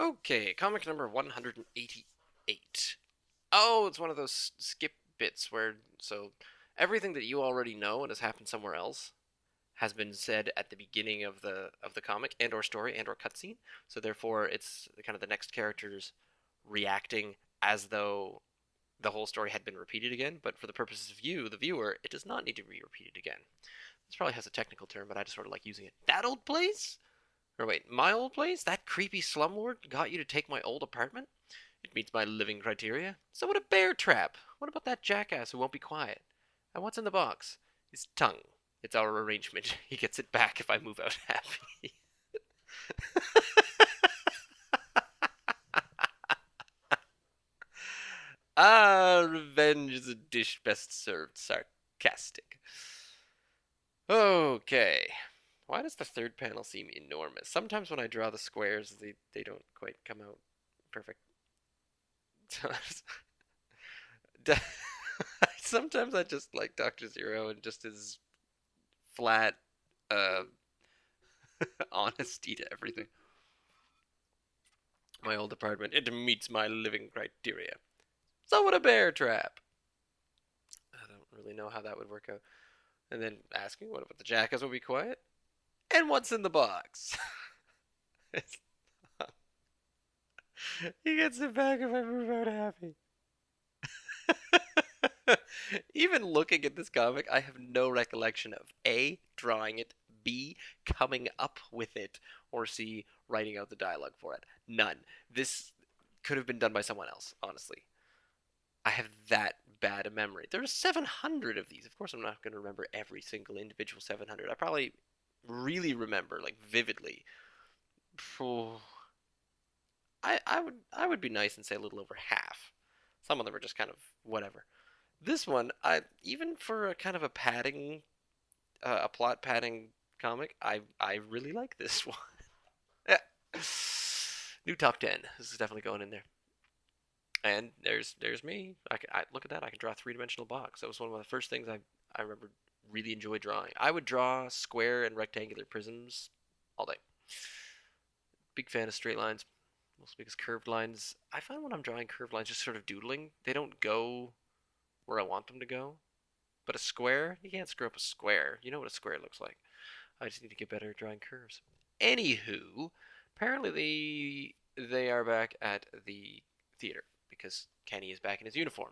Okay, comic number 188. Oh, it's one of those skip bits where everything that you already know and has happened somewhere else has been said at the beginning of the comic and or story and or cutscene. So therefore, it's kind of the next characters reacting as though the whole story had been repeated again. But for the purposes of you, the viewer, it does not need to be repeated again. This probably has a technical term, but I just sort of like using it. That old place? Or wait, my old place? That creepy slumlord got you to take my old apartment? It meets my living criteria. So would a bear trap. What about that jackass who won't be quiet? And what's in the box? His tongue. It's our arrangement. He gets it back if I move out happy. Revenge is a dish best served sarcastic. Okay. Why does the third panel seem enormous? Sometimes when I draw the squares, they don't quite come out perfect. Sometimes I just like Dr. Zero and just his flat uh, honesty to everything. My old apartment, it meets my living criteria. So would a bear trap. I don't really know how that would work out. And then asking, what about the jackass will be quiet? And what's in the box? He gets it back if I move out happy. Even looking at this comic, I have no recollection of A, drawing it, B, coming up with it, or C, writing out the dialogue for it. None. This could have been done by someone else, honestly. I have that bad a memory. There are 700 of these. Of course, I'm not going to remember every single individual 700. I probably really remember, like, vividly. Oh, I would be nice and say a little over half. Some of them are just kind of whatever. This one, I even for a kind of a padding, a plot padding comic, I really like this one. Yeah. New top 10. This is definitely going in there. And there's me. I look at that. I can draw a three-dimensional box. That was one of the first things I remember really enjoy drawing. I would draw square and rectangular prisms all day. Big fan of straight lines. Mostly because curved lines, I find when I'm drawing curved lines just sort of doodling, they don't go where I want them to go. But a square, you can't screw up a square. You know what a square looks like. I just need to get better at drawing curves. Anywho, apparently they are back at the theater because Kenny is back in his uniform.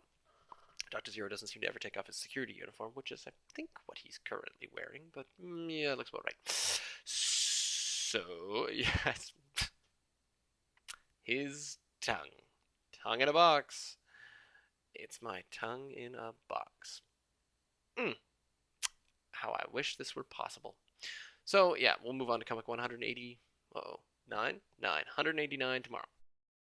Dr. Zero doesn't seem to ever take off his security uniform, which is, I think, what he's currently wearing, but yeah, it looks about right. So, yes, his tongue. Tongue in a box. It's my tongue in a box. Mm, how I wish this were possible. So, yeah, we'll move on to comic 180. Oh, 9? 9. 189 tomorrow.